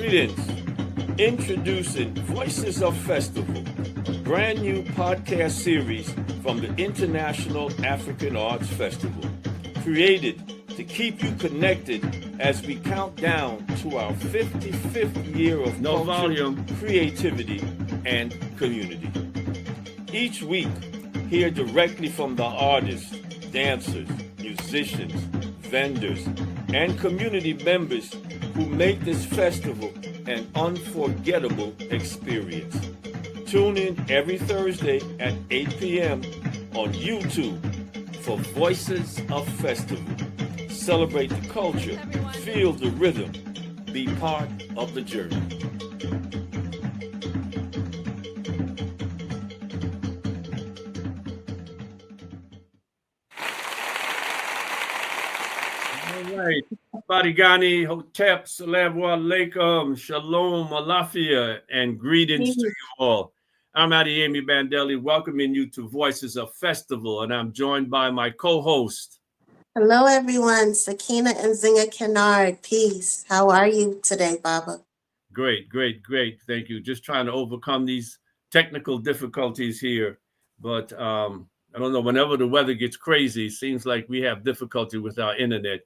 Greetings. Introducing Voices of Festival, a brand new podcast series from the International African Arts Festival, created to keep you connected as we count down to our 55th year of culture, creativity, and community. Each week, hear directly from the artists, dancers, musicians, vendors, and community members who make this festival an unforgettable experience. Tune in every Thursday at 8 p.m. on YouTube for Voices of Festival. Celebrate the culture, feel the rhythm, be part of the journey. All right. Barigani, Hotep, Salamu Alaikum, Shalom, Alafia, and greetings to you all. I'm Adeyemi Bandélé, welcoming you to Voices of Festival, and I'm joined by my co-host. Hello, everyone. Sakina and Zinga Kennard. Peace. How are you today, Baba? Great. Thank you. Just trying to overcome these technical difficulties here. But I don't know, whenever the weather gets crazy, it seems like we have difficulty with our internet.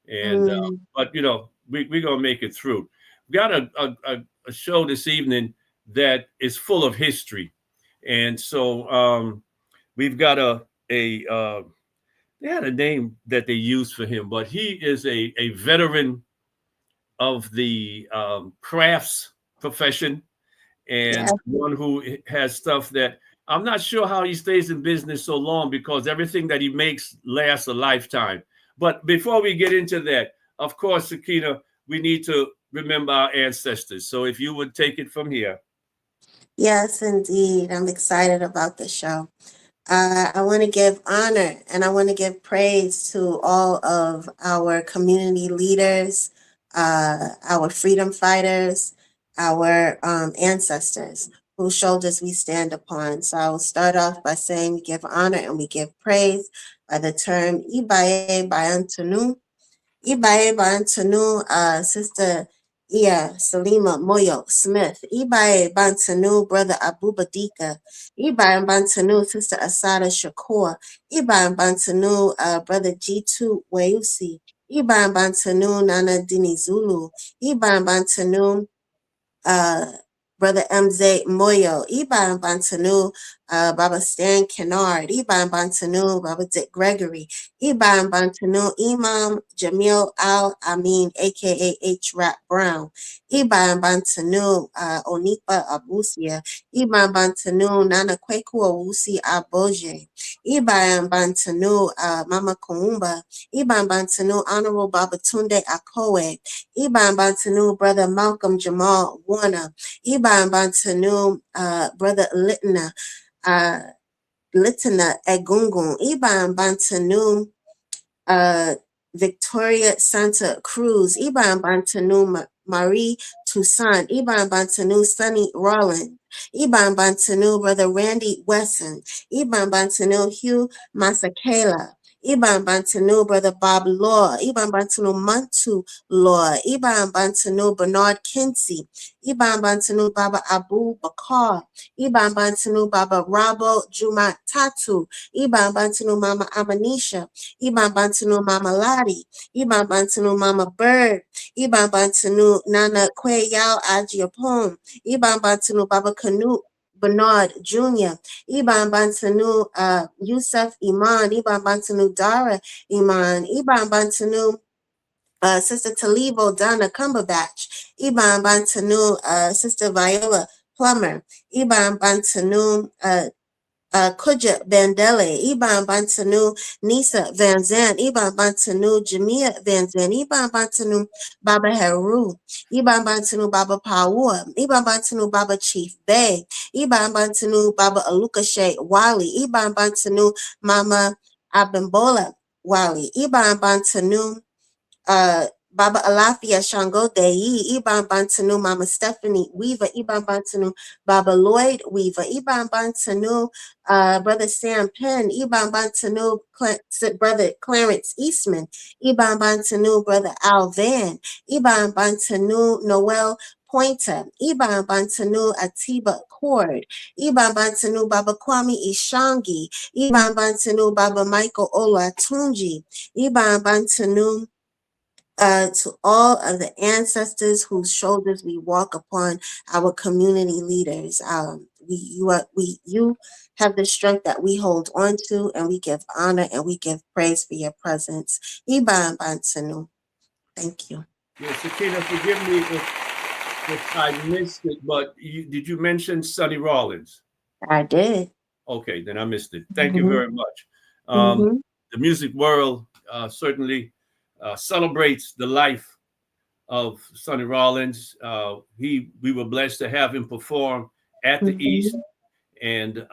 And but you know, we're gonna make it through. We got a show this evening that is full of history, and so we've got they had a name that they used for him, but he is a veteran of the crafts profession, and one who has stuff that I'm not sure how he stays in business so long, because everything that he makes lasts a lifetime. But before we get into that, of course, Sakina, we need to remember our ancestors. So if you would take it from here. Yes, indeed. I'm excited about the show. I want to give honor and I want to give praise to all of our community leaders, our freedom fighters, our ancestors whose shoulders we stand upon. So I will start off by saying we give honor and we give praise by the term Ibaye Bayantunu. Ibaye Bayantunu, Sister Salima Moyo Smith. Ibaye Bantanu, Brother Abu Badika. Ibaye Bantanu, Sister Asada Shakur. Ibaye Bantanu, Brother G2 Weusi. Ibaye Bantanu, Nana Dini Zulu. Ibaye Bantanu, Brother MZ Moyo, Iban Bantanu, Baba Stan Kennard, Iban Bantanu, Baba Dick Gregory, Iban Bantanu, Imam Jamil Al Amin, aka H. Rap Brown, Iban Bantanu, Onipa Abusia, Iban Bantanu, Nana Kweku Awusi Aboje, Iban Bantanu, Mama Koumba, Iban Bantanu, Honorable Baba Tunde Akowe, Iban Bantanu, Brother Malcolm Jamal Warner, Iban Bantanu, Brother Litna Egungun, Iban Bantanu, Victoria Santa Cruz, Iban Bantanu, Marie Toussaint, Iban Bantanu, Sonny Rollins, Iban Bantanu, Brother Randy Wesson, Iban Bantanu, Hugh Masakela, Iban Bantanu, Brother Bob Law, Iban Bantanu, Mantu Law, Iban Bantanu, Bernard Kinsey, Iban Bantanu, Baba Abu Bakar, Iban Bantanu, Baba Rabo Juma Tatu, Iban Bantanu, Mama Amanisha, Iban Bantanu, Mama Ladi, Iban Bantanu, Mama Bird, Iban Bantanu, Nana Kwe Yao Ajiapom, Iban Bantanu, Baba Canute Bernard Jr., Iban Bantanu, Yusuf Iman, Iban Bantanu, Dara Iman, Iban Bantanu, Sister Talibo Donna Cumberbatch, Iban Bantanu, Sister Viola Plummer, Iban Bantanu, Kuja Bandélé, Iban Bantanu, Nisa Van Zandt, Iban Bantanu, Jamia Van Zandt, Iban Bantanu, Baba Haru, Iban Bantanu, Baba Power, Iban Bantanu, Baba Chief Bay, Iban Bantanu, Baba Alukashe Wali, Iban Bantanu, Mama Abimbola Wali, Iban Bantanu, Baba Alafia Shango Dei, Iban Bantanu, Mama Stephanie Weaver, Iban Bantanu, Baba Lloyd Weaver, Iban Bantanu, Brother Sam Penn, Iban Bantanu, Brother Clarence Eastman, Iban Bantanu, Brother Al Van, Iban Bantanu, Noel Pointer, Iban Bantanu Atiba Cord, Iban Bantanu Baba Kwame Ishangi, Iban Bantanu Baba Michael Ola Tunji, Iban Bantanu to all of the ancestors whose shoulders we walk upon, our community leaders. You have the strength that we hold on to, and we give honor and we give praise for your presence. Iban Bantanu. Thank you. Yes, Sakina, forgive me if I missed it, but did you mention Sonny Rollins? I did. Okay, then I missed it. Thank you very much. Mhm. The music world certainly celebrates the life of Sonny Rollins. We were blessed to have him perform at the East, and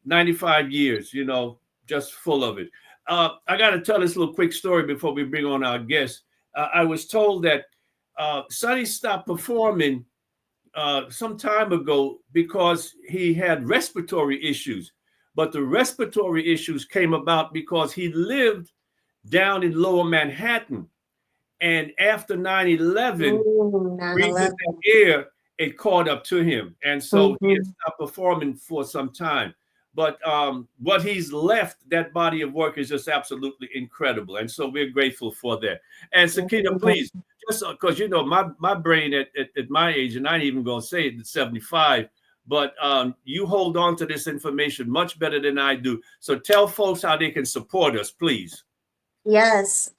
95 years, just full of it. I got to tell this little quick story before we bring on our guest. I was told that Sonny stopped performing some time ago because he had respiratory issues. But the respiratory issues came about because he lived down in Lower Manhattan. And after 9/11, breathing that air, it caught up to him. And so he had stopped performing for some time. But what he's left, that body of work is just absolutely incredible. And so we're grateful for that. And Sakina, please, just because, my brain at my age, and I ain't even going to say it at 75, but you hold on to this information much better than I do. So tell folks how they can support us, please. Yes,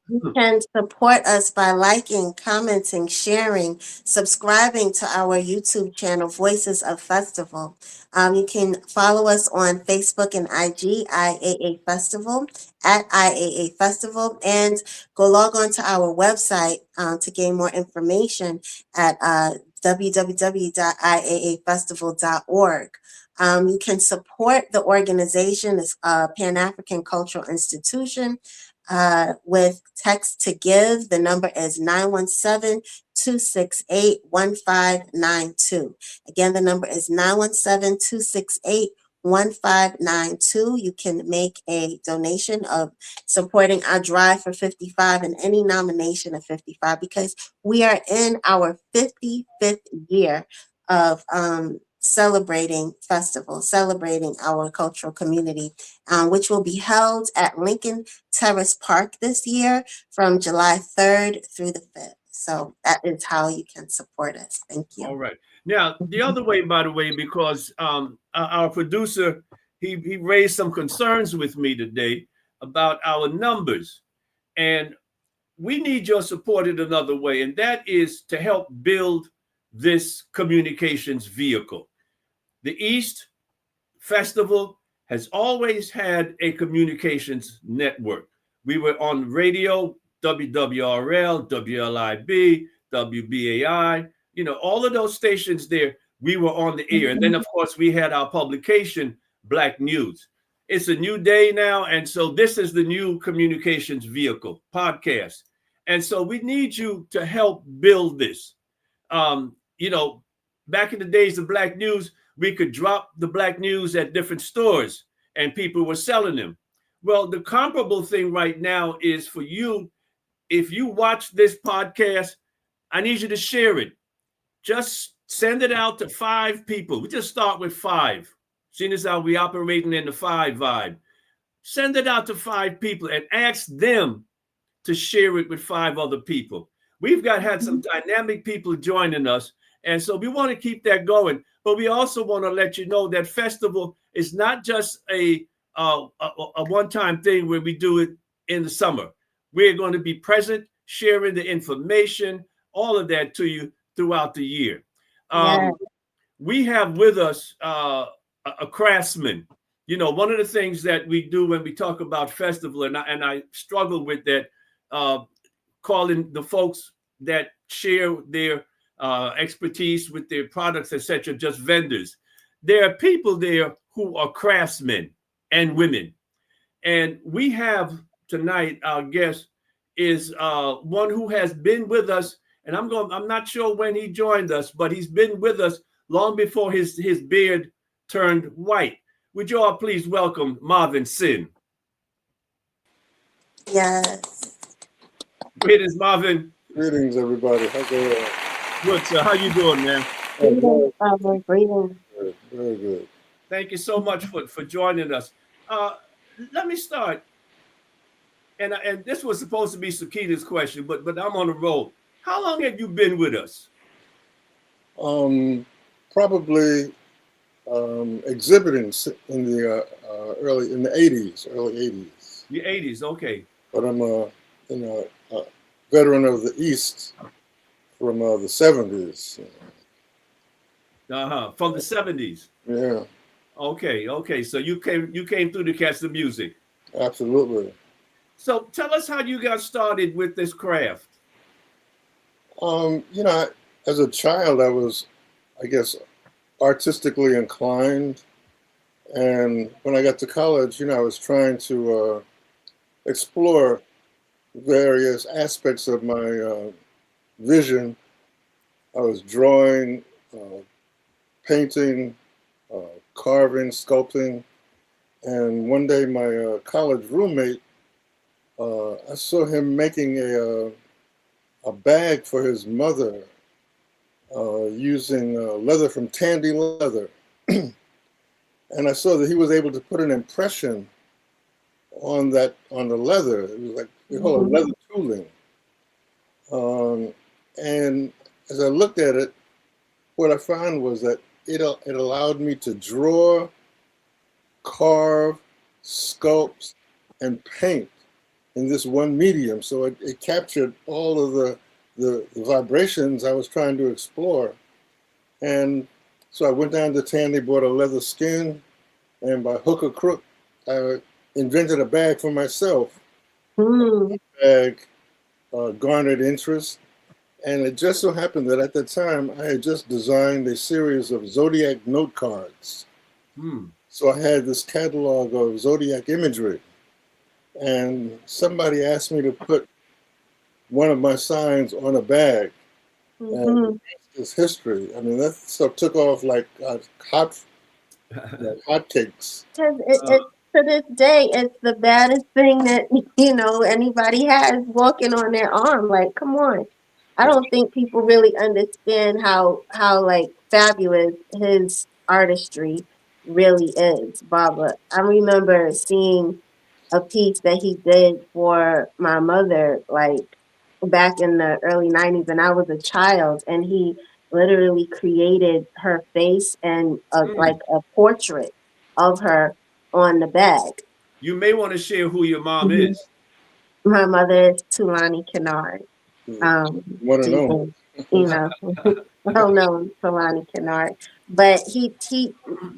you can support us by liking, commenting, sharing, subscribing to our YouTube channel, Voices of Festival. You can follow us on Facebook and IG, IAA Festival, at IAA Festival, and go log on to our website to gain more information at www.iaafestival.org. You can support the organization, it's Pan-African Cultural Institution, with text to give. The number is 917-268-1592. Again, the number is 917-268-1592. You can make a donation of supporting our drive for 55 and any nomination of 55, because we are in our 55th year of celebrating our cultural community, which will be held at Lincoln Terrace Park this year from July 3rd through the 5th. So that is how you can support us. Thank you. All right. Now, the other way, by the way, because our producer, he raised some concerns with me today about our numbers. And we need your support in another way, and that is to help build this communications vehicle. The East Festival has always had a communications network. We were on radio, WWRL, WLIB, WBAI, all of those stations there, we were on the air. And then, of course, we had our publication, Black News. It's a new day now, and so this is the new communications vehicle, podcast. And so we need you to help build this. Back in the days of Black News, we could drop the Black News at different stores and people were selling them. Well, the comparable thing right now is for you, if you watch this podcast, I need you to share it. Just send it out to 5 people. We just start with 5. Seeing as how we operating in the 5 vibe. Send it out to 5 people and ask them to share it with 5 other people. We've had some dynamic people joining us. And so we want to keep that going, but we also want to let you know that festival is not just a one-time thing where we do it in the summer. We're going to be present, sharing the information, all of that to you throughout the year. We have with us a craftsman. One of the things that we do when we talk about festival, and I struggle with that, calling the folks that share their expertise with their products, etc., just vendors. There are people there who are craftsmen and women. And we have tonight, our guest is one who has been with us, and I'm not sure when he joined us, but he's been with us long before his beard turned white. Would you all please welcome Marvin Sin? Yes. Greetings, Marvin. Greetings, everybody. How's it going? Good, sir. How you doing, man? Breathing. Good, very good. Thank you so much for joining us. Let me start. And this was supposed to be Sakina's question, but I'm on the roll. How long have you been with us? Probably exhibiting in the early 80s, early 80s. The 80s, okay. But I'm a veteran of the East from the 70s. From the 70s. Yeah. Okay. So you came through to catch the music. Absolutely. So tell us how you got started with this craft. As a child, I was, I guess, artistically inclined. And when I got to college, I was trying to explore various aspects of my vision. I was drawing, painting, carving, sculpting. And one day my college roommate, I saw him making a bag for his mother using leather from Tandy leather. And I saw that he was able to put an impression on the leather. It was like they call it leather tooling. And as I looked at it, what I found was that it allowed me to draw, carve, sculpt, and paint in this one medium. So it captured all of the vibrations I was trying to explore. And so I went down to Tandy, bought a leather skin, and by hook or crook, I invented a bag for myself. The bag garnered interest. And it just so happened that at that time, I had just designed a series of zodiac note cards. So I had this catalog of zodiac imagery. And somebody asked me to put one of my signs on a bag. And it's history. I mean, that stuff took off like hotcakes. To this day, it's the baddest thing that anybody has walking on their arm. Like, come on. I don't think people really understand how like fabulous his artistry really is, Baba. I remember seeing a piece that he did for my mother, like back in the early 90s, and I was a child, and he literally created her face and like a portrait of her on the bag. You may want to share who your mom is. My mother is Tulani Kennard. What a know. Well known Tulani Kennard. But he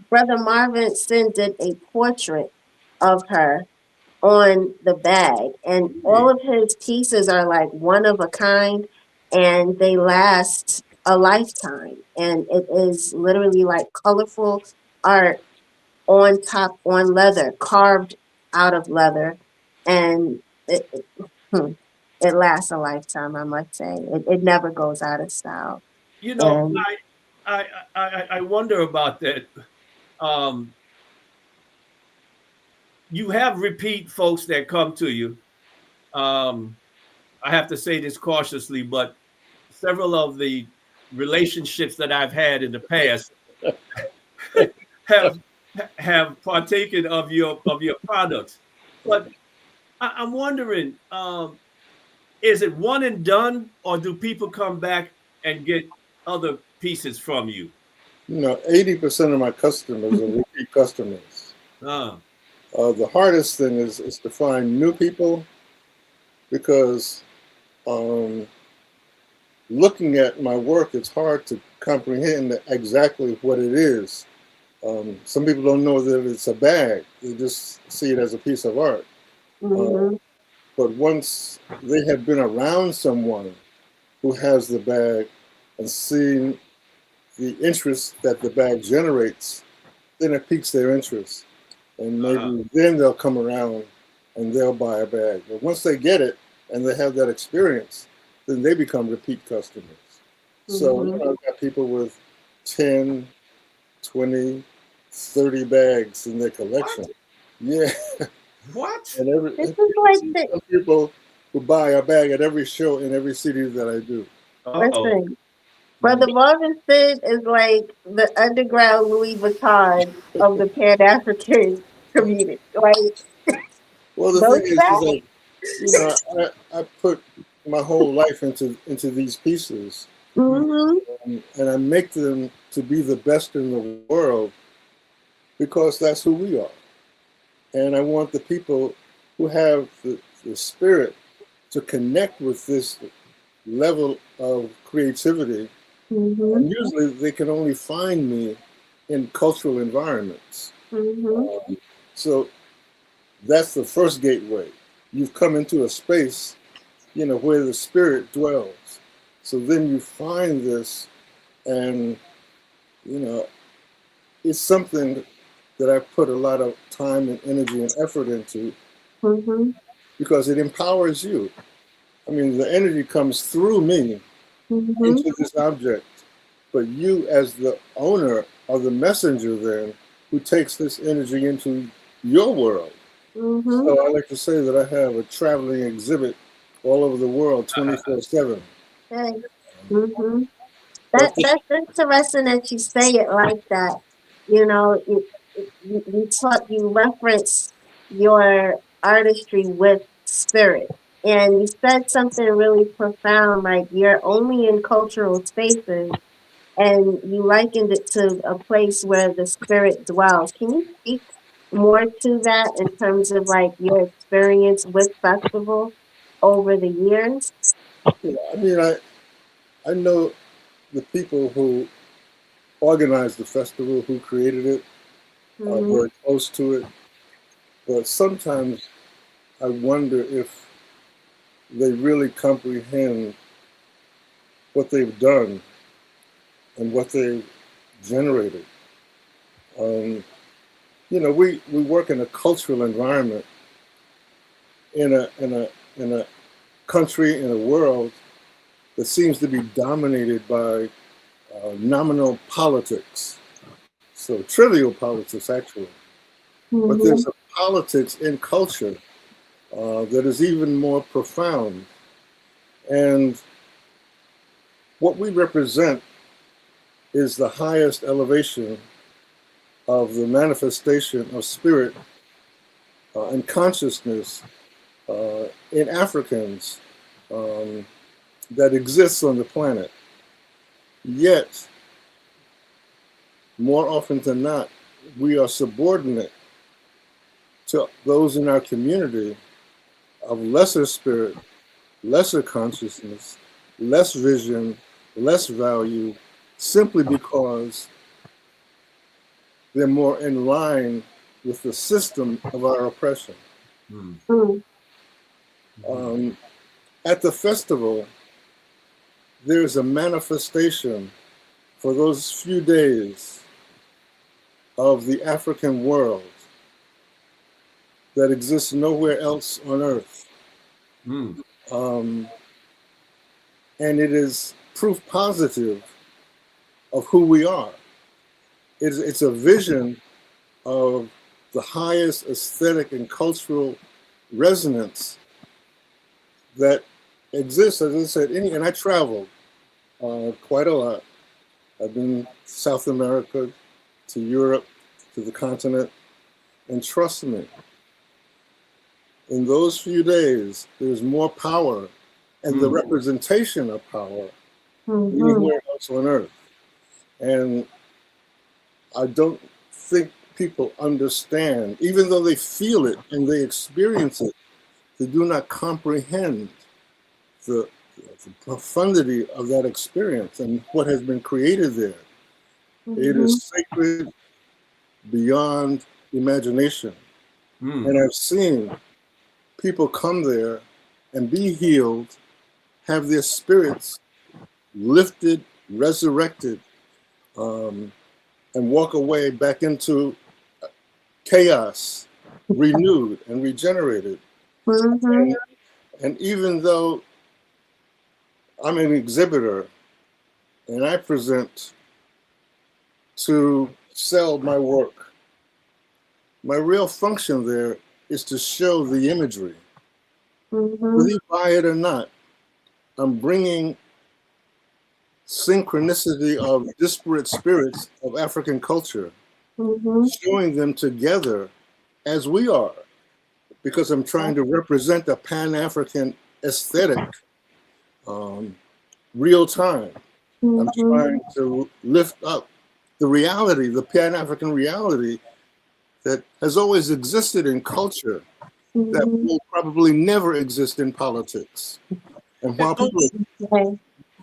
Brother Marvin Sin did a portrait of her on the bag, and all of his pieces are like one of a kind, and they last a lifetime, and it is literally like colorful art on leather, carved out of leather, and it lasts a lifetime, I must say. It never goes out of style. I wonder about that. You have repeat folks that come to you. I have to say this cautiously, but several of the relationships that I've had in the past have partaken of your products. But I'm wondering, is it one and done, or do people come back and get other pieces from you? 80% of my customers are repeat customers. The hardest thing is to find new people, because looking at my work, it's hard to comprehend exactly what it is. Some people don't know that it's a bag. They just see it as a piece of art. But once they have been around someone who has the bag and seen the interest that the bag generates, then it piques their interest. And maybe then they'll come around and they'll buy a bag. But once they get it and they have that experience, then they become repeat customers. So I've got people with 10, 20, 30 bags in their collection. What? Yeah. What? And some people who buy a bag at every show in every city that I do. Listen, Brother Marvin Sin is like the underground Louis Vuitton of the Pan African community. Like, Well, the thing don't is that? like, I put my whole life into these pieces, Mm-hmm. and I make them to be the best in the world because that's who we are. And I want the people who have the spirit to connect with this level of creativity. Mm-hmm. And usually they can only find me in cultural environments. Mm-hmm. So that's the first gateway. You've come into a space, where the spirit dwells. So then you find this, and, it's something that I put a lot of time and energy and effort into Mm-hmm. because it empowers you. I mean, the energy comes through me Mm-hmm. into this object, but you as the owner are the messenger then who takes this energy into your world. Mm-hmm. So I like to say that I have a traveling exhibit all over the world 24/7. Okay. Mm-hmm. But That's interesting that you say it like that. You know, you reference your artistry with spirit, and you said something really profound. Like you're only in cultural spaces, and you likened it to a place where the spirit dwells. Can you speak more to that in terms of like your experience with festival over the years? I mean, I know the people who organized the festival, who created it, are Mm-hmm. very close to it. But sometimes I wonder if they really comprehend what they've done and what they've generated. We work in a cultural environment in a country, in a world that seems to be dominated by nominal politics. So trivial politics, actually. But Mm-hmm. there's a politics in culture that is even more profound. And what we represent is the highest elevation of the manifestation of spirit and consciousness in Africans that exists on the planet. Yet, more often than not, we are subordinate to those in our community of lesser spirit, lesser consciousness, less vision, less value, simply because they're more in line with the system of our oppression. Mm-hmm. At the festival, there's a manifestation for those few days of the African world that exists nowhere else on earth. And it is proof positive of who we are. It's a vision of the highest aesthetic and cultural resonance that exists, as I said, and I traveled quite a lot. I've been to South America, to Europe, to the continent, and trust me, in those few days, there's more power and the representation of power Mm-hmm. anywhere else on earth. And I don't think people understand, even though they feel it and they experience it, they do not comprehend the profundity of that experience and what has been created there. Mm-hmm. It is sacred beyond imagination. And I've seen people come there and be healed, have their spirits lifted, resurrected, and walk away back into chaos, renewed and regenerated. Mm-hmm. And even though I'm an exhibitor and I present to sell my work, my real function there is to show the imagery. Mm-hmm. Whether you buy it or not, I'm bringing synchronicity of disparate spirits of African culture, showing them together as we are, because I'm trying to represent a Pan-African aesthetic, real time. I'm trying to lift up the reality, the Pan-African reality that has always existed in culture, that will probably never exist in politics. And while people,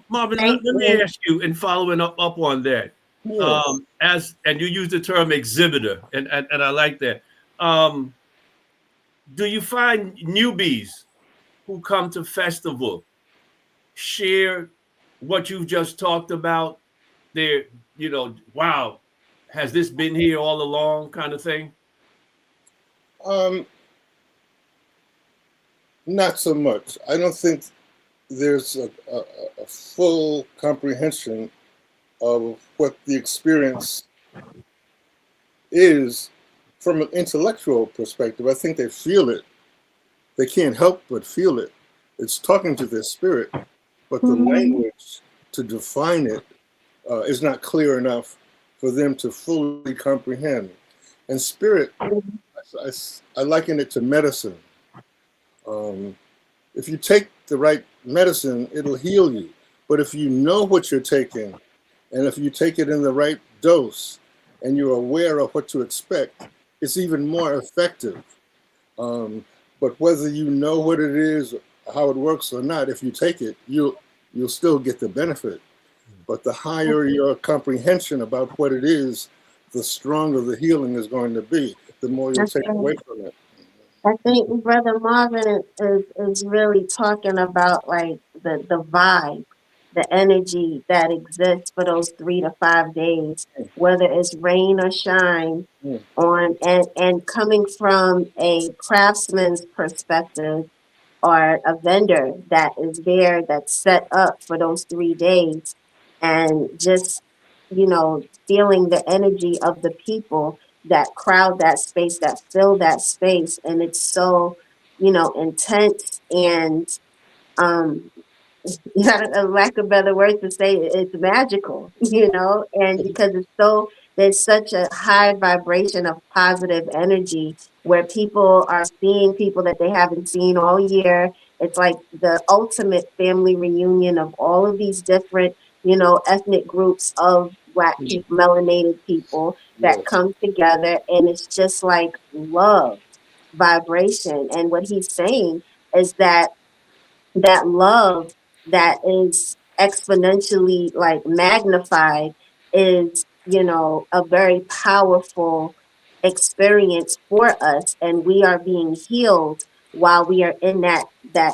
Marvin, let me ask you, and following up on that, and you use the term exhibitor, and I like that. Do you find newbies who come to festival share what you've just talked about? They're, wow, has this been here all along, kind of thing? Not so much. I don't think there's a full comprehension of what the experience is from an intellectual perspective. I think they feel it. They can't help but feel it. It's talking to their spirit, but the language to define it is not clear enough for them to fully comprehend. And spirit, I liken it to medicine. If you take the right medicine, it'll heal you. But if you know what you're taking, and if you take it in the right dose, and you're aware of what to expect, it's even more effective. But whether you know what it is, how it works or not, if you take it, you'll still get the benefit. But the higher your comprehension about what it is, the stronger the healing is going to be, the more you'll take away from it. I think Brother Marvin is really talking about like the vibe, the energy that exists for those 3 to 5 days, whether it's rain or shine, on and coming from a craftsman's perspective or a vendor that is there that's set up for those 3 days, and just feeling the energy of the people that crowd that space, that fill that space, and it's so intense and lack of better words to say, it's magical, and because there's such a high vibration of positive energy where people are seeing people that they haven't seen all year. It's like the ultimate family reunion of all of these different, ethnic groups of Black people, melanated people that come together, and it's just like love vibration. And what he's saying is that love that is exponentially like magnified is a very powerful experience for us, and we are being healed while we are in that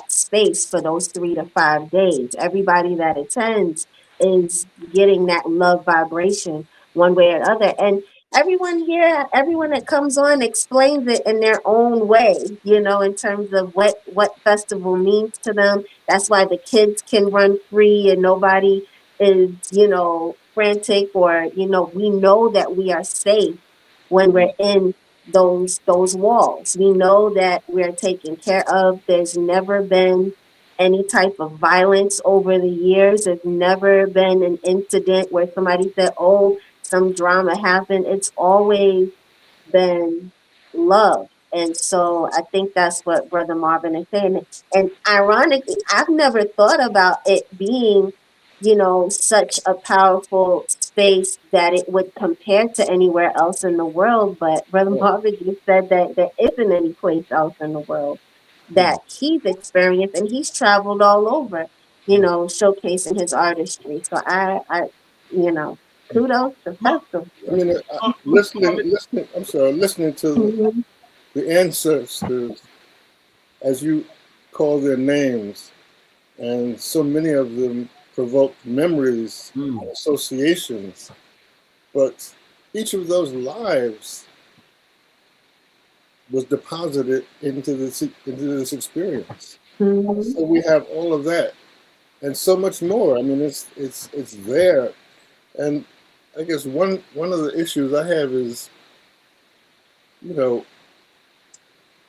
space for those 3 to 5 days. Everybody that attends is getting that love vibration one way or other, and everyone here, everyone that comes on explains it in their own way, in terms of what festival means to them. That's why the kids can run free and nobody is, frantic, or, we know that we are safe when we're in those walls. We know that we're taken care of. There's never been any type of violence over the years. There's never been an incident where somebody said, oh, some drama happened. It's always been love. And so I think that's what Brother Marvin is saying. And ironically, I've never thought about it being, such a powerful space that it would compare to anywhere else in the world. But Brother Marvin just said that there isn't any place else in the world that he's experienced, and he's traveled all over, showcasing his artistry. So I kudos to festival. I mean, listening to the ancestors, as you call their names, and so many of them provoke memories, and associations, but each of those lives was deposited into this experience. So we have all of that, and so much more. I mean, it's there, and I guess one of the issues I have is,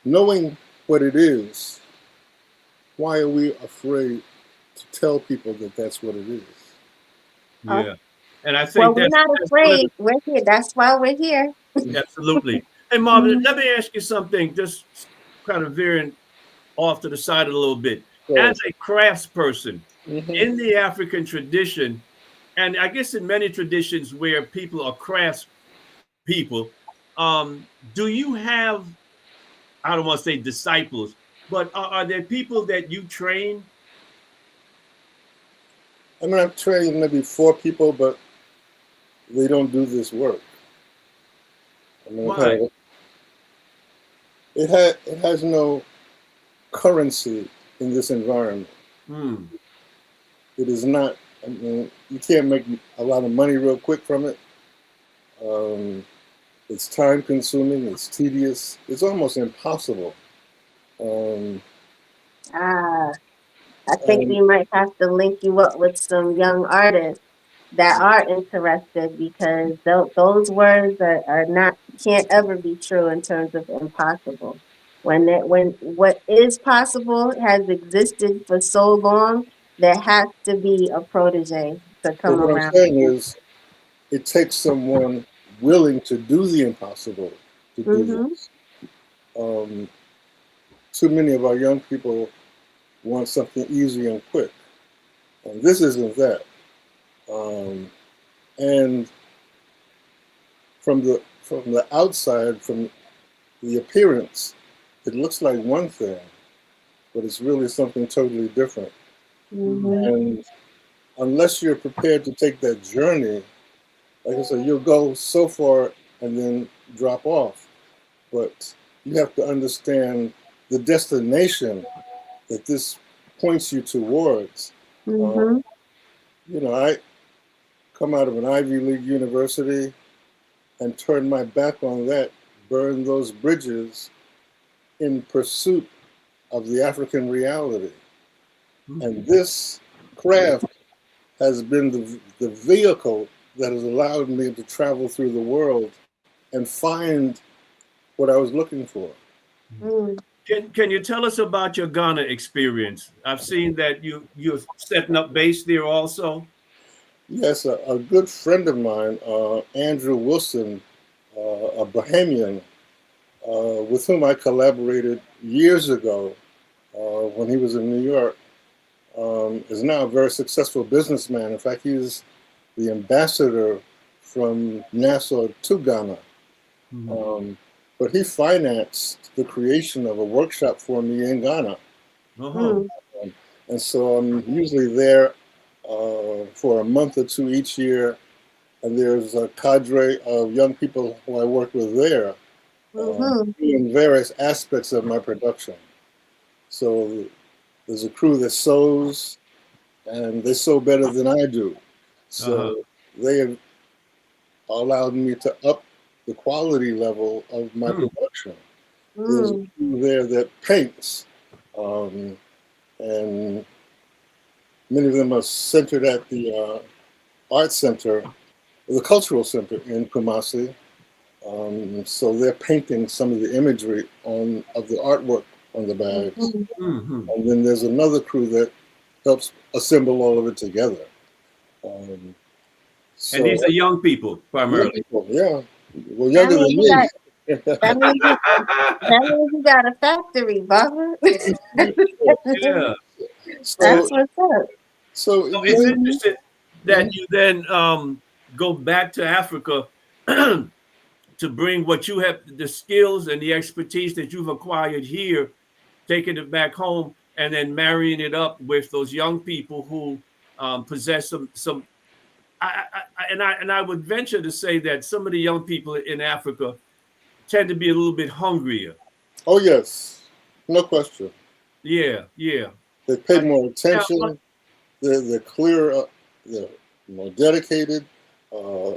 knowing what it is. Why are we afraid to tell people that that's what it is? Yeah. And I Well, think we're not that's one of afraid. We're here. That's why we're here. the, absolutely. Hey, Marvin, let me ask you something, just kind of veering off to the side a little bit. So, As a craftsperson mhm. in the African tradition, and I guess in many traditions where people are crafts people, do you have, I don't want to say disciples, but are there people that you train? I mean, I've trained maybe 4 people, but they don't do this work. I mean, Why? it has no currency in this environment. Hmm. It is not. I mean, you can't make a lot of money real quick from it. It's time consuming. It's tedious. It's almost impossible. Um, Ah, I think and we might have to link you up with some young artists that are interested because those words are not can't ever be true in terms of impossible. When what is possible has existed for so long, there has to be a protege to but come what I'm around. saying is, it takes someone willing to do the impossible to do Mm-hmm. this. Um, Too many of our young people want something easy and quick, and this isn't that. Um, and from the outside, from the appearance, it looks like one thing, but it's really something totally different. Mm-hmm. And unless you're prepared to take that journey, like I said, you'll go so far and then drop off. But you have to understand the destination that this points you towards. Uh, Mm-hmm. I come out of an Ivy League university and turn my back on that, burn those bridges in pursuit of the African reality. And this craft has been the vehicle that has allowed me to travel through the world and find what I was looking for. Mm. Can you tell us about your Ghana experience? I've seen that you're setting up base there also. Yes, a good friend of mine, Andrew Wilson, a Bahamian, with whom I collaborated years ago when he was in New York, is now a very successful businessman. In fact, he's the ambassador from Nassau to Ghana. But he financed the creation of a workshop for me in Ghana. Uh-huh. And so I'm usually there for a month or two each year. And there's a cadre of young people who I work with there Mm-hmm. in various aspects of my production. So there's a crew that sews, and they sew better than I do. Uh-huh. So they have allowed me to up the quality level of my production. There's a Mm. crew there that paints, and many of them are centered at the art center, the cultural center in Kumasi. So they're painting some of the imagery of the artwork on the bags. Mm-hmm. Mm-hmm. And then there's another crew that helps assemble all of it together. And So these are young people young primarily. people, yeah, well, That younger means than you got me. that means you, that means you got a factory, Bubba. Yeah. So, That's what's up. so So it's yeah, interesting that you then go back to Africa to bring what you have, the skills and the expertise that you've acquired here, taking it back home, and then marrying it up with those young people who possess some. I would venture to say that some of the young people in Africa tend to be a little bit hungrier. oh yes, no question. Yeah, yeah. They pay Uh, more now, attention. They're clearer. They're more dedicated. Uh,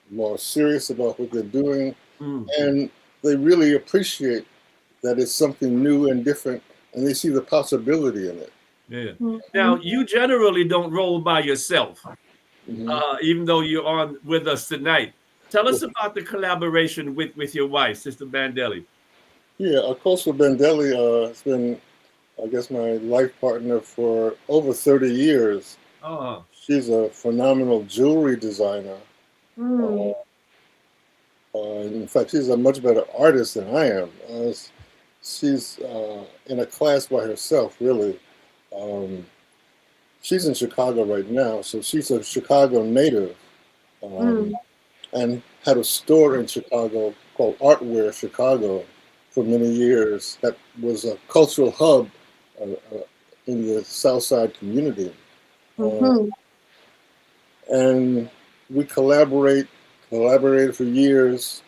More serious about what they're doing, mm, and they really appreciate that it's something new and different, and they see the possibility in it. yeah. Mm-hmm. Now, you generally don't roll by yourself, Hmm. even though you're on with us tonight. Tell us about the collaboration with your wife, Sister Bandélé. Yeah, of course, with Bandélé has been, I guess, my life partner for over 30 years. Oh, She's a phenomenal jewelry designer. Mm. In fact, she's a much better artist than I am. She's in a class by herself, really. She's in Chicago right now, so she's a Chicago native, and had a store in Chicago called Artware Chicago for many years. That was a cultural hub in the South Side community. And we collaborated for years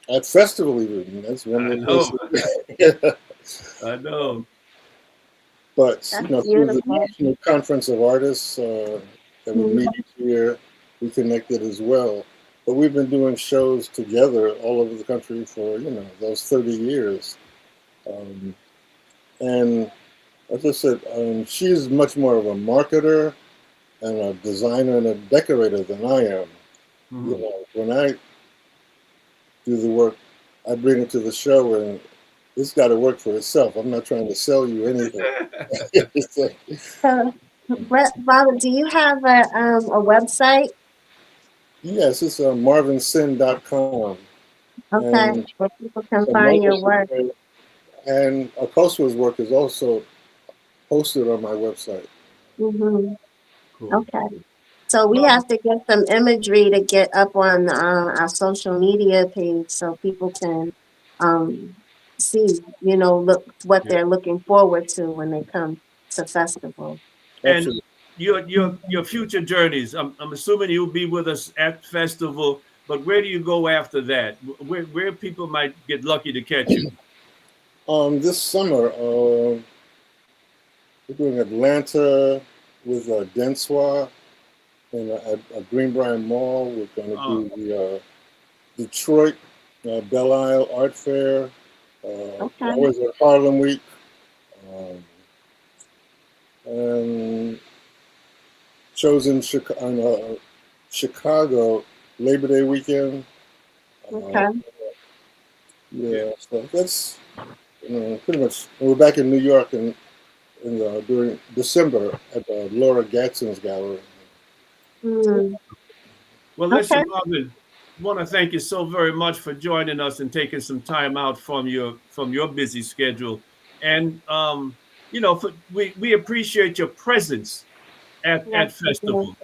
at festival even. That's one of the places. I know. But That's through the beautiful. National Conference of Artists that we meet each year, we connected as well. But we've been doing shows together all over the country for those 30 years. And as I said, she's much more of a marketer and a designer and a decorator than I am. When I do the work, I bring it to the show, and it's got to work for itself. I'm not trying to sell you anything. So, Robert, do you have a website? Yes, it's marvinsin.com. Okay, where people can find your work. And Akoswa's work is also posted on my website. Cool. Okay. So we have to get some imagery to get up on our social media page so people can see, look what they're looking forward to when they come to festival. And your future journeys, I'm assuming you'll be with us at festival, but where do you go after that? Where people might get lucky to catch you? This summer, we're doing Atlanta with Denswa and at Greenbrier Mall. We're going to do the Detroit Belle Isle Art Fair. Always at Harlem Week. And shows in Chicago Labor Day weekend. So that's pretty much. We're back in New York during December at Laura Gadsden's gallery. Well, listen, Marvin, I want to thank you so very much for joining us and taking some time out from your busy schedule. And we appreciate your presence at festival.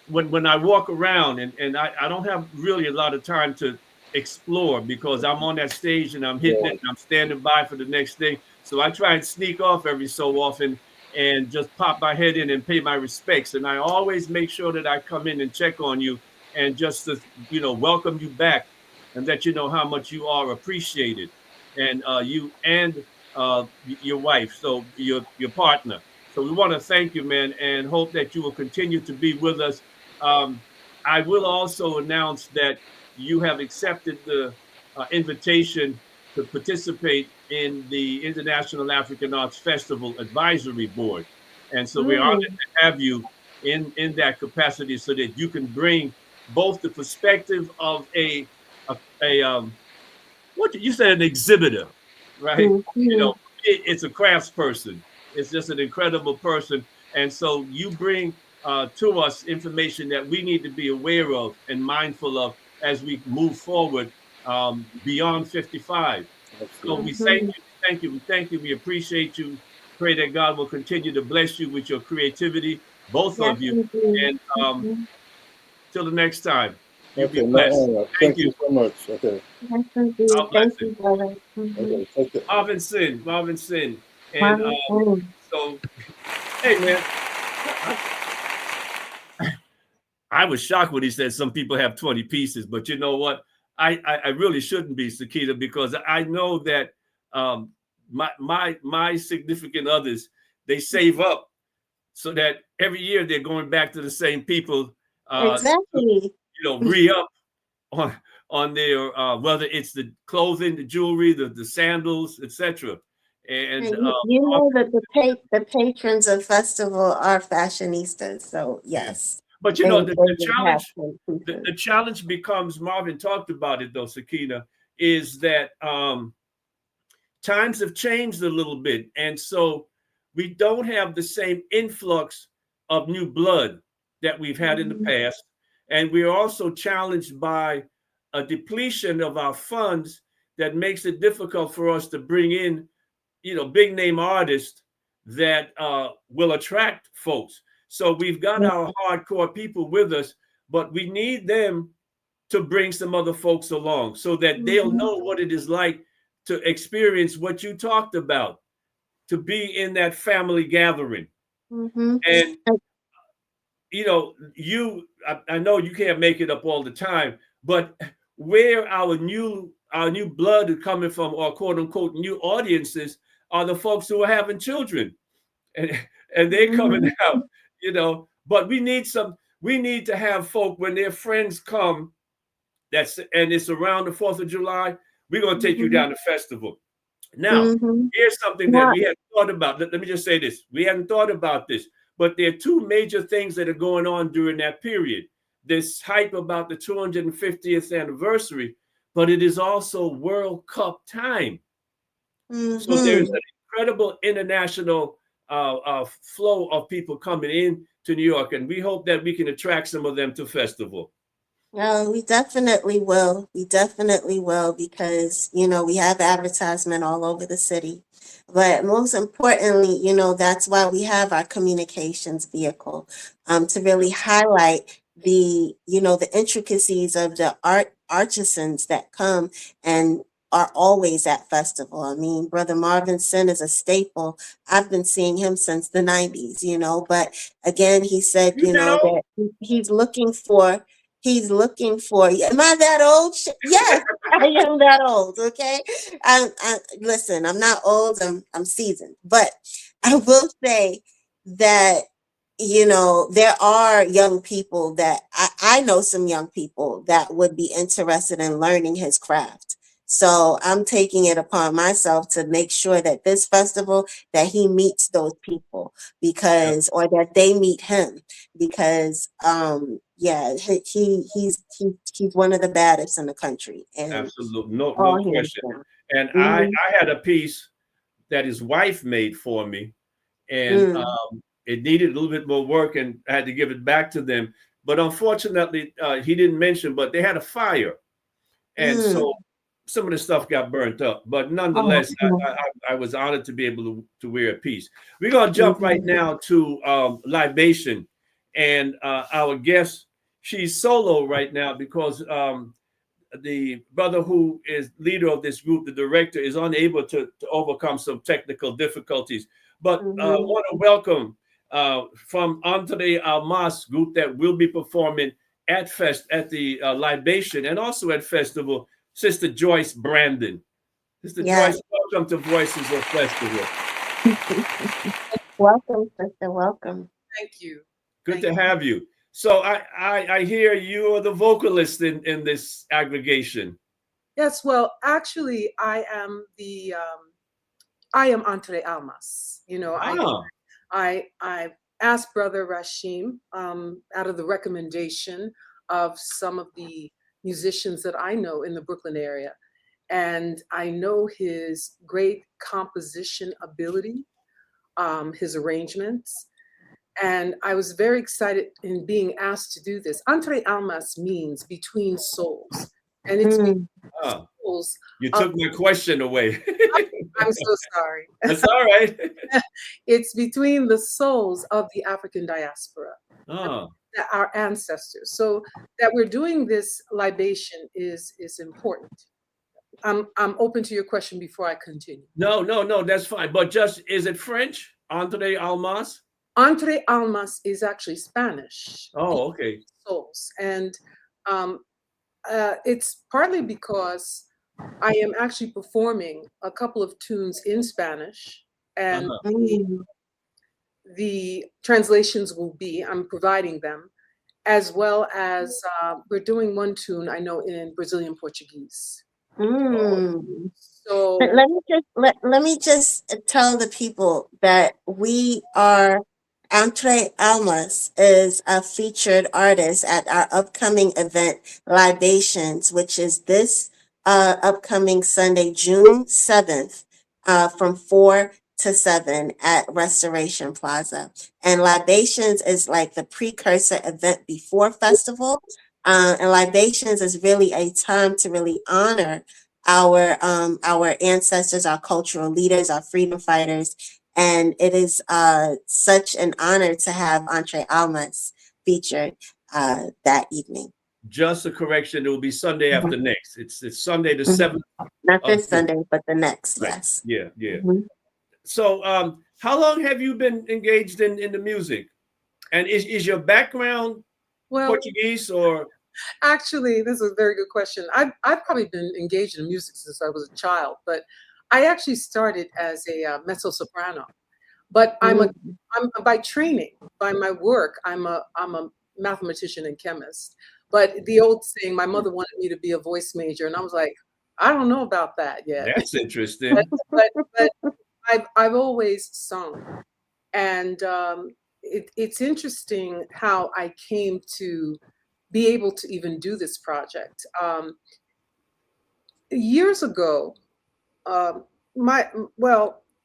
When I walk around and I don't have really a lot of time to explore because I'm on that stage and I'm hitting it and I'm standing by for the next thing. So I try and sneak off every so often and just pop my head in and pay my respects. And I always make sure that I come in and check on you and just to, welcome you back and let you know how much you are appreciated. And you and your wife, so your partner. So we want to thank you, man, and hope that you will continue to be with us. I will also announce that you have accepted the invitation to participate in the International African Arts Festival Advisory Board. And so we're honored to have you in that capacity so that you can bring both the perspective of what you said, an exhibitor, right? It's a craftsperson. It's just an incredible person. And so you bring to us information that we need to be aware of and mindful of as we move forward beyond 55. So we thank you. We appreciate you. Pray that God will continue to bless you with your creativity, both of you. And till the next time, you be blessed. Thank you so much. Okay. Thank you, brother. Marvin Sin. And so, hey, man. I was shocked when he said some people have 20 pieces, but you know what? I really shouldn't be, Sakina, because I know that my significant others, they save up so that every year they're going back to the same people. Exactly. Re-up on their whether it's the clothing, the jewelry, the sandals, etc. And you know that the patrons of festival are fashionistas, so yes. But the challenge becomes, Marvin talked about it though, Sakina, is that times have changed a little bit. And so we don't have the same influx of new blood that we've had in the past. And we're also challenged by a depletion of our funds that makes it difficult for us to bring in, big name artists that will attract folks. So we've got our hardcore people with us, but we need them to bring some other folks along so that they'll know what it is like to experience what you talked about, to be in that family gathering. And I know you can't make it up all the time, but where our new blood is coming from, or quote unquote new audiences, are the folks who are having children, and they're coming out, but we need to have folk when their friends come, and it's around the 4th of July, we're going to take you down to festival. Now, here's something that we hadn't thought about. Let me just say this. We hadn't thought about this, but there are two major things that are going on during that period. This hype about the 250th anniversary, but it is also World Cup time. So there's an incredible international flow of people coming in to New York, and we hope that we can attract some of them to festival. No, we definitely will. We definitely will, because, we have advertisement all over the city. But most importantly, that's why we have our communications vehicle, to really highlight the intricacies of the artisans that come and are always at festival. I mean, Brother Marvin Sin is a staple. I've been seeing him since the 90s, but again, he said, that he's looking for, am I that old? Yes, I am that old. Okay. Listen, I'm not old. I'm seasoned, but I will say that, there are young people that I know some young people that would be interested in learning his craft. So I'm taking it upon myself to make sure that this festival, that he meets those people, or that they meet him, because he's one of the baddest in the country. And absolutely, no question. And I had a piece that his wife made for me, and it needed a little bit more work, and I had to give it back to them. But unfortunately, he didn't mention, but they had a fire, and so some of the stuff got burnt up. But nonetheless, I was honored to be able to wear a piece. We're going to jump right now to Libation, and our guest, she's solo right now because the brother who is leader of this group, the director, is unable to overcome some technical difficulties. But I want to welcome from Entre Almas group that will be performing at the Libation and also at festival, Sister Joyce Brandon. Sister Joyce, welcome to Voices of Festival. Welcome, sister. Welcome. Thank you. Good to have you. So I hear you are the vocalist in this aggregation. Yes, well, actually, I am Entre Almas. I asked Brother Rashim out of the recommendation of some of the musicians that I know in the Brooklyn area. And I know his great composition ability, his arrangements. And I was very excited in being asked to do this. Entre Almas means between souls. And it's souls. You took my question away. I'm so sorry. That's all right. It's between the souls of the African diaspora. Our ancestors. So that we're doing this libation is important. I'm open to your question before I continue. No, that's fine. But is it French? Entre Almas? Entre Almas is actually Spanish. Oh, okay. Souls. And it's partly because I am actually performing a couple of tunes in Spanish, and the translations I'm providing them, as well as we're doing one tune I know in Brazilian Portuguese. So let me just tell the people that we are Entre Almas is a featured artist at our upcoming event Libations, which is this upcoming Sunday, June 7th, from 4 to 7 at Restoration Plaza. And Libations is like the precursor event before festival. And Libations is really a time to really honor our ancestors, our cultural leaders, our freedom fighters. And it is such an honor to have Entre Almas featured that evening. Just a correction, it will be Sunday after next. It's Sunday the 7th. Not this Sunday, but the next, Right. yes. Yeah. So how long have you been engaged in the music? And is your background Portuguese or? Actually, this is a very good question. I've probably been engaged in music since I was a child, but I actually started as a mezzo soprano. But I'm by training, by my work, I'm a mathematician and chemist. But the old saying, my mother wanted me to be a voice major, and I was like, I don't know about that yet. That's interesting. but I've always sung, and it's interesting how I came to be able to even do this project. Years ago,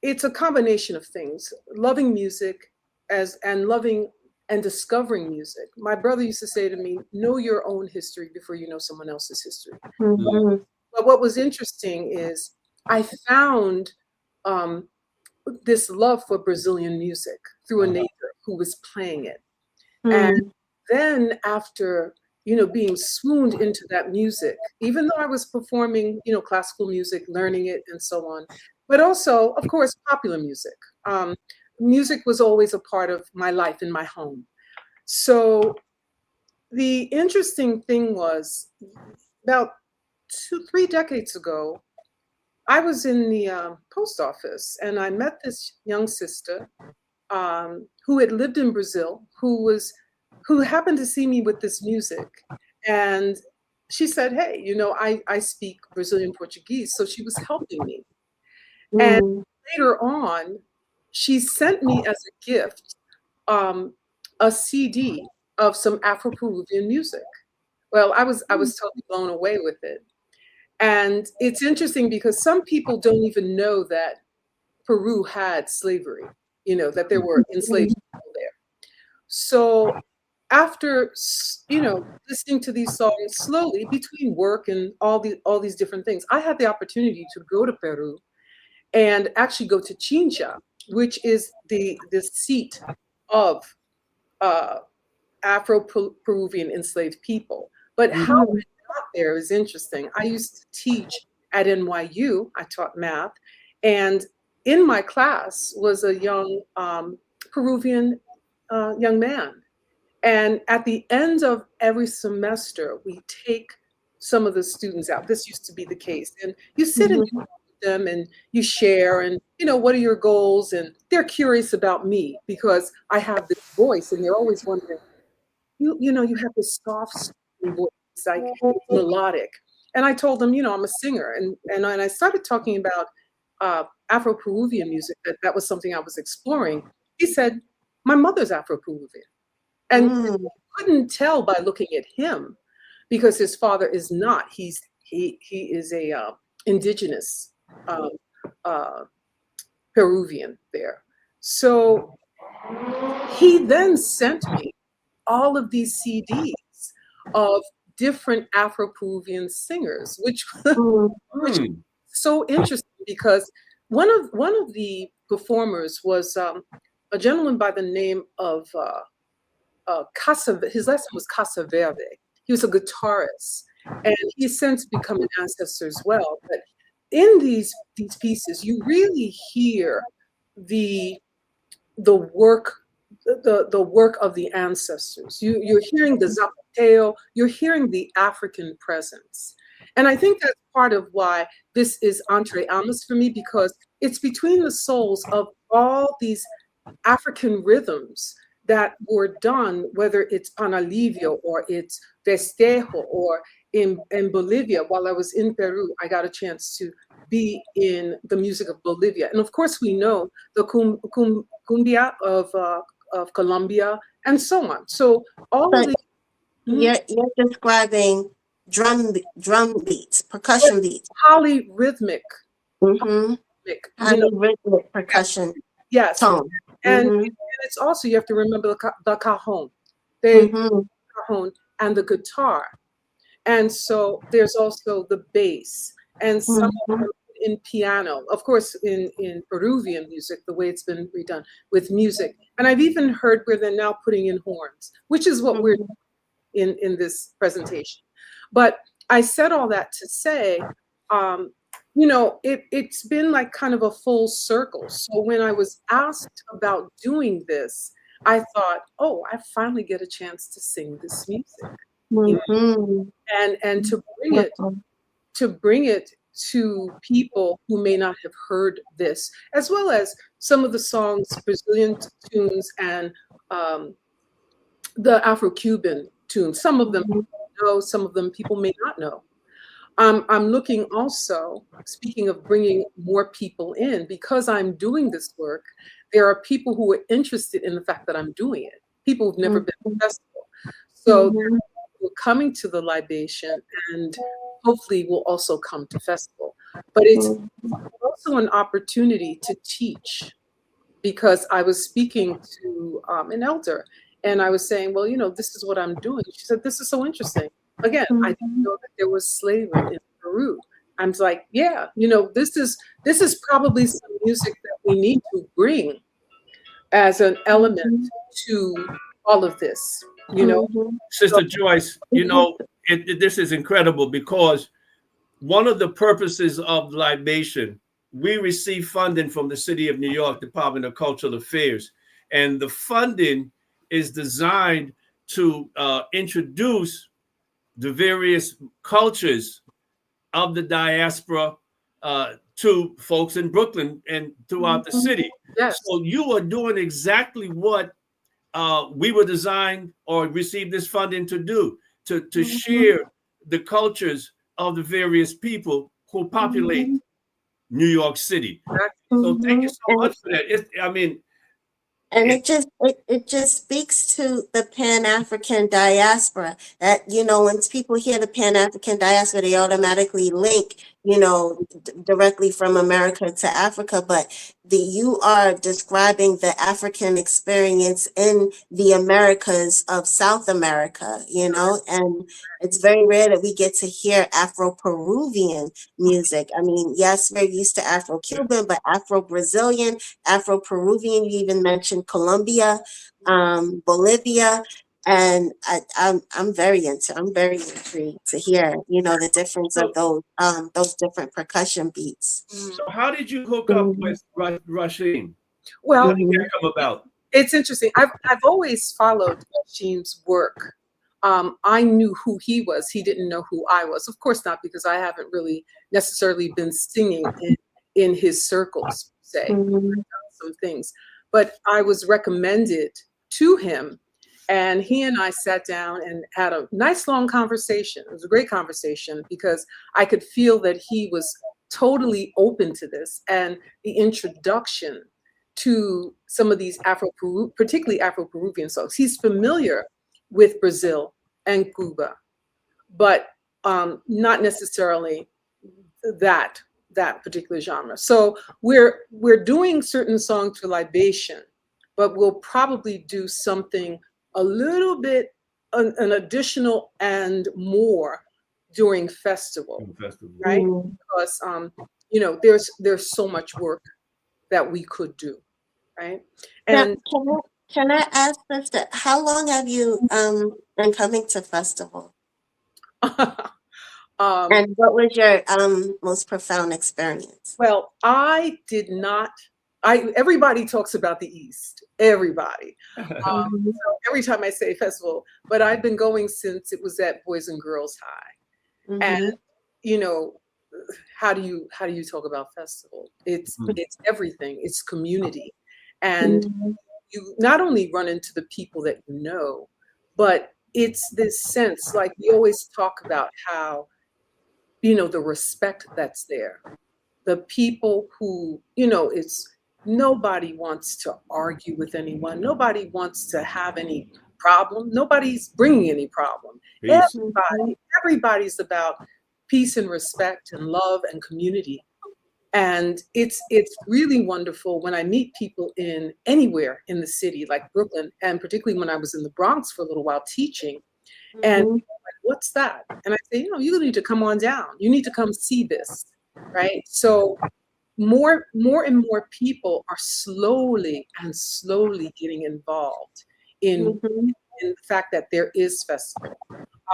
it's a combination of things: loving music, and loving and discovering music. My brother used to say to me, know your own history before you know someone else's history. Mhm. But what was interesting is I found this love for Brazilian music through a neighbor who was playing it. And then after, being swooned into that music, even though I was performing, classical music, learning it and so on, but also, of course, popular music. Music was always a part of my life in my home. So the interesting thing was about 2-3 decades ago, I was in the post office and I met this young sister who had lived in Brazil, who happened to see me with this music. And she said, hey, I speak Brazilian Portuguese. So she was helping me. And later on, she sent me as a gift a CD of some Afro-Peruvian music. Well, I was totally blown away with it. And it's interesting because some people don't even know that Peru had slavery, that there were enslaved people there. So after, listening to these songs slowly between work and all these different things, I had the opportunity to go to Peru and actually go to Chincha, which is the seat of Afro-Peruvian enslaved people. But how I got there is interesting. I used to teach at NYU. I taught math. And in my class was a young Peruvian young man. And at the end of every semester, we take some of the students out. This used to be the case. And you sit and you them and you share and what are your goals, and they're curious about me because I have this voice and they're always wondering, you have this soft voice, like melodic. And I told them, I'm a singer, and I started talking about Afro-Peruvian music, that was something I was exploring. He said, my mother's Afro-Peruvian, and I couldn't tell by looking at him because his father is not. He is a indigenous Peruvian there. So he then sent me all of these CDs of different Afro-Peruvian singers, which was so interesting because one of the performers was a gentleman by the name of Casa. His last name was Casa Verde. He was a guitarist, and he's since become an ancestor as well. But in these pieces, you really hear the work of the ancestors. You're hearing the zapateo, you're hearing the African presence. And I think that's part of why this is Entre Almas for me, because it's between the souls of all these African rhythms that were done, whether it's Panalivio or it's Festejo or in Bolivia. While I was in Peru, I got a chance to be in the music of Bolivia. And of course, we know the cumbia of Colombia and so on. So all of the you're describing drum beats, percussion beats. Polyrhythmic. rhythmic, highly rhythmic percussion yes. tone. And, Mhm. and it's also, you have to remember the cajon. They Mhm. cajon and the guitar. And so there's also the bass and some of Mhm. them in piano, of course, in Peruvian music, the way it's been redone with music. And I've even heard where they're now putting in horns, which is what we're in this presentation. But I said all that to say, it's been like kind of a full circle. So when I was asked about doing this, I thought, oh, I finally get a chance to sing this music. Mhm. And to bring it to people who may not have heard this, as well as some of the songs, Brazilian tunes, and the Afro-Cuban tunes. Some of them people know, some of them people may not know. I'm looking also, speaking of bringing more people in, because I'm doing this work, there are people who are interested in the fact that I'm doing it, people who've never been to the festival. So they're coming to the libation and hopefully will also come to festival. But it's also an opportunity to teach, because I was speaking to an elder and I was saying, well, this is what I'm doing. She said, this is so interesting. Again, I didn't know that there was slavery in Peru. I'm like, yeah, this is probably some music that we need to bring as an element to all of this, Sister Joyce, this is incredible, because one of the purposes of libation, we receive funding from the City of New York Department of Cultural Affairs, and the funding is designed to introduce the various cultures of the diaspora to folks in Brooklyn and throughout the city. Yes. So you are doing exactly what we were designed or received this funding to do, to share the cultures of the various people who populate New York City. So thank you so much for that. And it just speaks to the Pan-African diaspora that, when people hear the Pan-African diaspora, they automatically link, directly from America to Africa. But you are describing the African experience in the Americas of South America, and it's very rare that we get to hear Afro-Peruvian music. I mean, yes, we're used to Afro-Cuban, but Afro-Brazilian, Afro-Peruvian, you even mentioned Colombia, Bolivia, and I'm very intrigued to hear, the difference of those different percussion beats. So how did you hook up with Rashim? Well, How did that come about? It's interesting. I've always followed Rashim's work. I knew who he was. He didn't know who I was. Of course not, because I haven't really necessarily been singing in his circles, say, some things. But I was recommended to him, and he and I sat down and had a nice long conversation. It was a great conversation, because I could feel that he was totally open to this, and the introduction to some of these particularly Afro-Peruvian songs. He's familiar with Brazil and Cuba, but not necessarily that particular genre. So we're doing certain songs for libation, but we'll probably do something a little bit an additional and more during festival, right? Because there's so much work that we could do, right? And now, can I ask, Sister, how long have you been coming to festival? And what was your most profound experience? Well, I did not. Everybody talks about the East. Everybody. So every time I say festival, but I've been going since it was at Boys and Girls High. And how do you talk about festival? It's everything. It's community, and you not only run into the people that you know, but it's this sense, like we always talk about how, the respect that's there. The people who, it's nobody wants to argue with anyone. Nobody wants to have any problem. Nobody's bringing any problem. Everybody's about peace and respect and love and community. And it's really wonderful when I meet people in anywhere in the city, like Brooklyn, and particularly when I was in the Bronx for a little while teaching. And Mhm. people are like, what's that? And I say, you need to come on down. You need to come see this, right? So more and more people are slowly getting involved in Mhm. the fact that there is festival.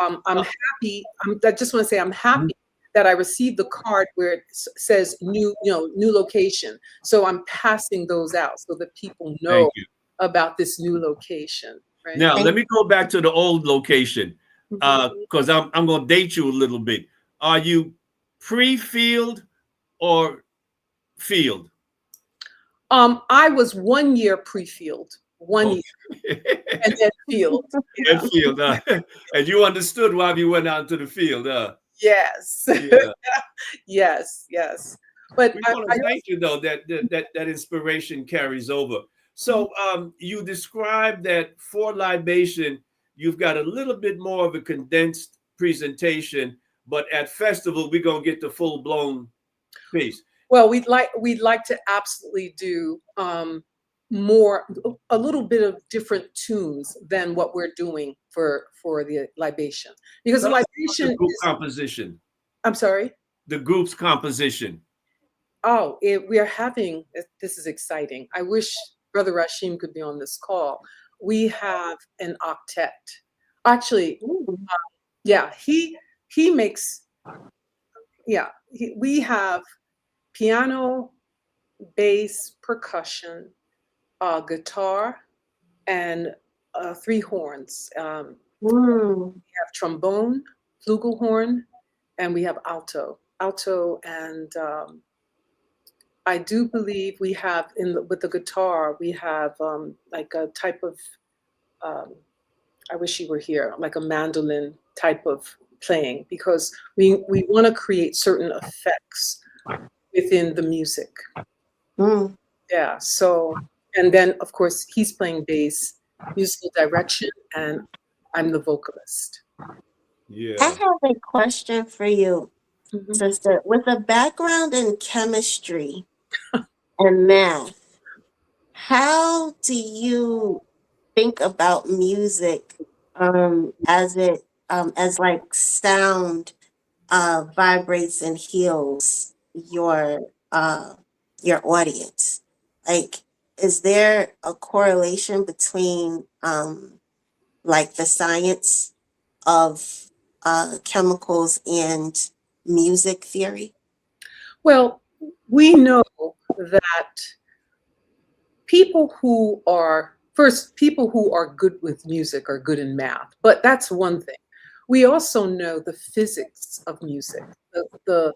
I'm happy. I just want to say I'm happy that I received the card where it says new location. So I'm passing those out so that people know Thank you. about this new location. Right? Now, let me go back to the old location because I'm going to date you a little bit. Are you pre-field or field? I was 1 year pre-field, 1 year, and then field. And field, and you understood why we went out to the field, Yes. Yeah. yes. But We want to thank you though that inspiration carries over. So you described that for libation, you've got a little bit more of a condensed presentation, but at festival we're gonna get the full blown piece. Well, we'd like to absolutely do a little bit of different tunes than what we're doing for the libation, because the libation group composition. I'm sorry. The group's composition. Oh, we are having. This is exciting. I wish Brother Rashim could be on this call. We have an octet. Actually, he makes. Yeah, we have piano, bass, percussion, guitar, and 3 horns. We have trombone, flugelhorn, and we have alto, and I do believe we have with the guitar we have like a type of. I wish you were here, like a mandolin type of playing, because we want to create certain effects within the music. Yeah. So, and then of course he's playing bass, musical direction, and I'm the vocalist. Yeah. I have a question for you, sister. With a background in chemistry and math, how do you think about music as like sound vibrates and heals your audience? Like, is there a correlation between like the science of chemicals and music theory? Well, we know that people who are good with music are good in math, but that's one thing. We also know the physics of music, the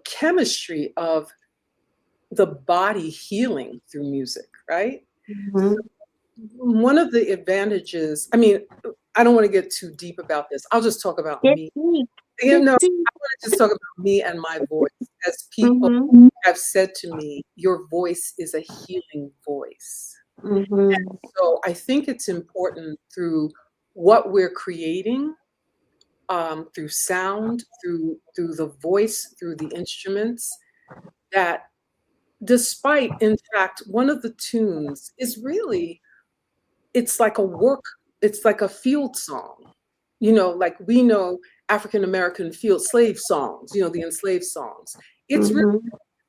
chemistry of the body healing through music, right? One of the advantages, I mean, I don't want to get too deep about this. I'll just talk about me. I want to just talk about me and my voice. As people have said to me, your voice is a healing voice. And so I think it's important through what we're creating, through sound, through the voice, through the instruments, that despite, in fact, one of the tunes is really, it's like a field song. Like we know African American field slave songs, the enslaved songs. It's really,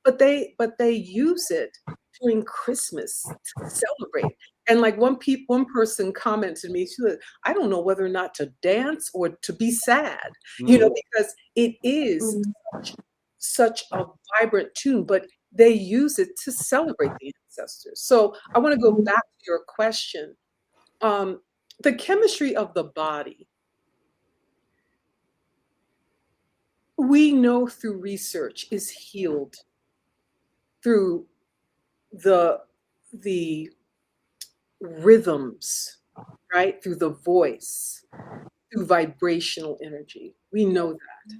but they use it during Christmas to celebrate. And like one person commented to me, she said, I don't know whether or not to dance or to be sad, because it is such a vibrant tune, but they use it to celebrate the ancestors. So I want to go back to your question. The chemistry of the body, we know through research, is healed through the rhythms, right? Through the voice, through vibrational energy. We know that,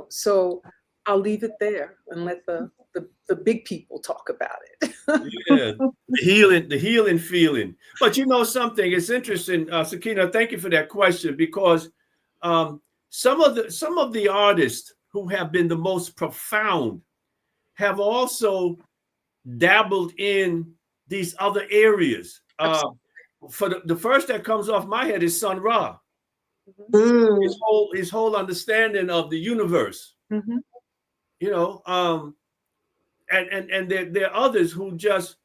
so I'll leave it there and let the big people talk about it. Yeah, the healing feeling. But something, it's interesting, Sakina, thank you for that question, because some of the artists who have been the most profound have also dabbled in these other areas. For the first that comes off my head is Sun Ra. His whole understanding of the universe. You know, and there are others who just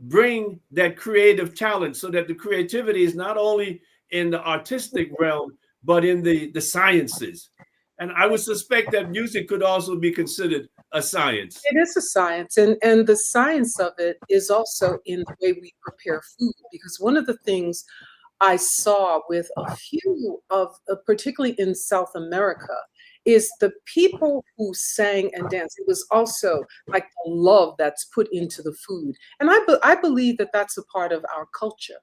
bring that creative talent, so that the creativity is not only in the artistic realm, but in the sciences. And I would suspect that music could also be considered a science. It is a science, and the science of it is also in the way we prepare food. Because one of the things I saw with a few of, particularly in South America, is the people who sang and danced. It was also like the love that's put into the food. And I believe that that's a part of our culture.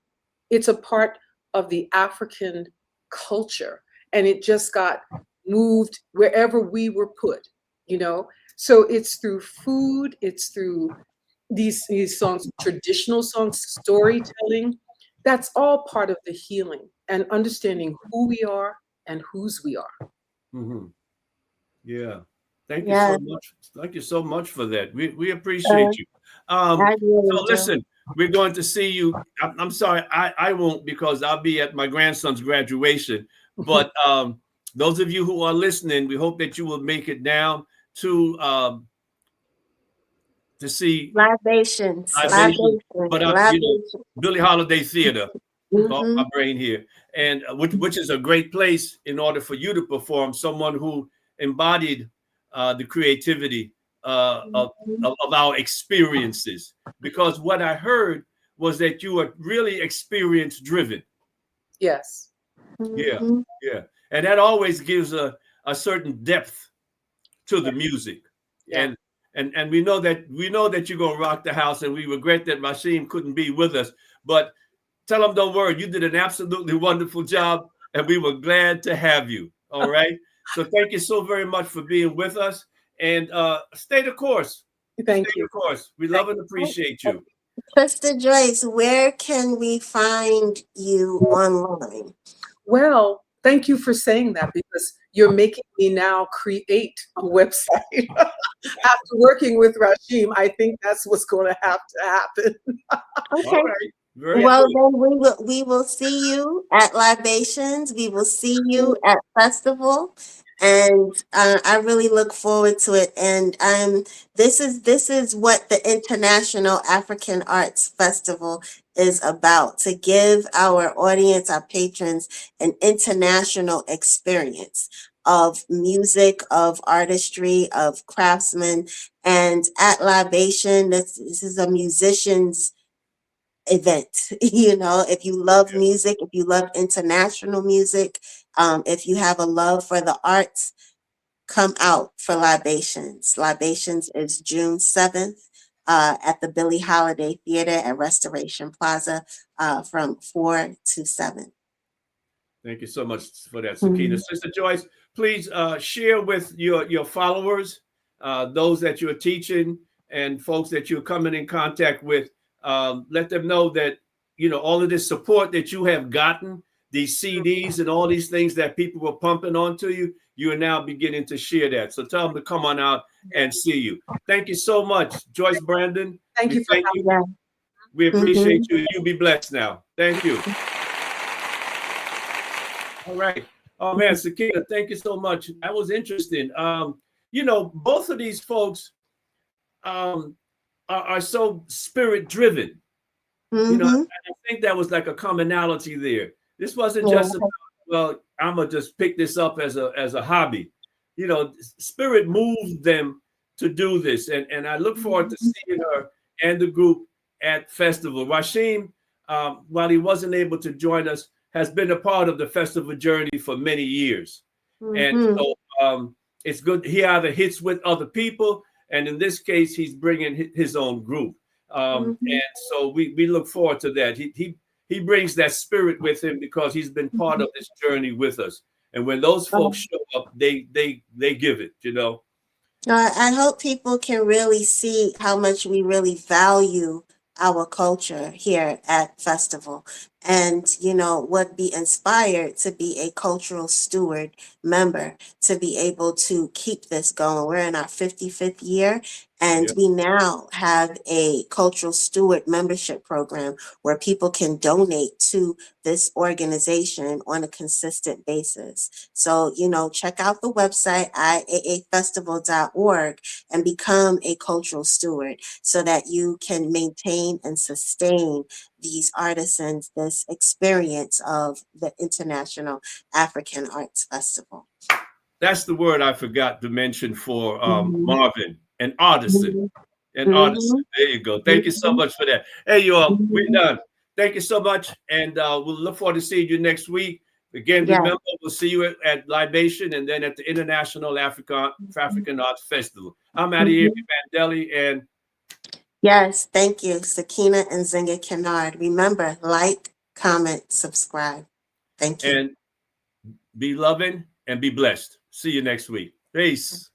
It's a part of the African culture. And it just got moved wherever we were put, you know? So it's through food, it's through these songs, traditional songs, storytelling. That's all part of the healing and understanding who we are and whose we are. Yeah. Thank you so much. Thank you so much for that. We appreciate you. So listen, we're going to see you. I'm sorry, I won't, because I'll be at my grandson's graduation. But those of you who are listening, we hope that you will make it down to see Libations. but you know, Billie Holiday Theater, off my brain here, and which is a great place in order for you to perform. Someone who embodied the creativity of our experiences, because what I heard was that you are really experience driven. Yes. Yeah, and that always gives a certain depth to the music. And we know that you're gonna rock the house, and we regret that Rasheem couldn't be with us, but tell him don't worry, you did an absolutely wonderful job, and we were glad to have you. All right. So thank you so very much for being with us, and stay the course. Thank you. Of course, we love and appreciate you. Sister Joyce, where can we find you online? Well, thank you for saying that, because you're making me now create a website. After working with Rasheem, I think that's what's going to have to happen. Okay. All right. Well, then we will see you at Libations. We will see you at Festival, and I really look forward to it. And this is what the International African Arts Festival is about, to give our audience, our patrons, an international experience of music, of artistry, of craftsmen. And at Libation, this is a musician's event. You know, if you love music, if you love international music, if you have a love for the arts, come out for Libations. Libations is June 7th at the Billie Holiday Theater at Restoration Plaza from 4 to 7. Thank you so much for that, Sakina. Sister Joyce, please share with your followers, those that you're teaching and folks that you're coming in contact with. Let them know that, you know, all of this support that you have gotten, these CDs and all these things that people were pumping onto you, you are now beginning to share that. So tell them to come on out and see you. Thank you so much, Joyce Brandon. Thank you for having me. We appreciate you. You be blessed now. Thank you. All right. Oh man, Sakina, thank you so much. That was interesting. You know, both of these folks are so spirit driven. You know, I think that was like a commonality there. This wasn't just about, well, I'm gonna just pick this up as a hobby. You know, spirit moved them to do this, and I look forward to seeing her and the group at festival. Rasheem, while he wasn't able to join us, has been a part of the festival journey for many years, and so it's good. He either hits with other people, and in this case, he's bringing his own group, and so we look forward to that. He brings that spirit with him because he's been part of this journey with us. And when those folks show up, they give it, you know. I hope people can really see how much we really value our culture here at Festival, and would be inspired to be a cultural steward member to be able to keep this going. We're in our 55th year, and Yeah. we now have a cultural steward membership program where people can donate to this organization on a consistent basis. So, check out the website, iaafestival.org, and become a cultural steward so that you can maintain and sustain these artisans, this experience of the International African Arts Festival. That's the word I forgot to mention for Mhm. Marvin, an artisan. Mhm. An artisan. There you go. Thank you so Mhm. much for that. Hey, you all, we're Mhm. done. Thank you so much. And we'll look forward to seeing you next week. Again, Yeah. remember, we'll see you at Libation and then at the International African Arts Festival. I'm Adeyemi Bandélé, and Yes, thank you, Sakina and Zinga Kennard. Remember, like, comment, subscribe. Thank you. be loving and be blessed. See you next week. Peace.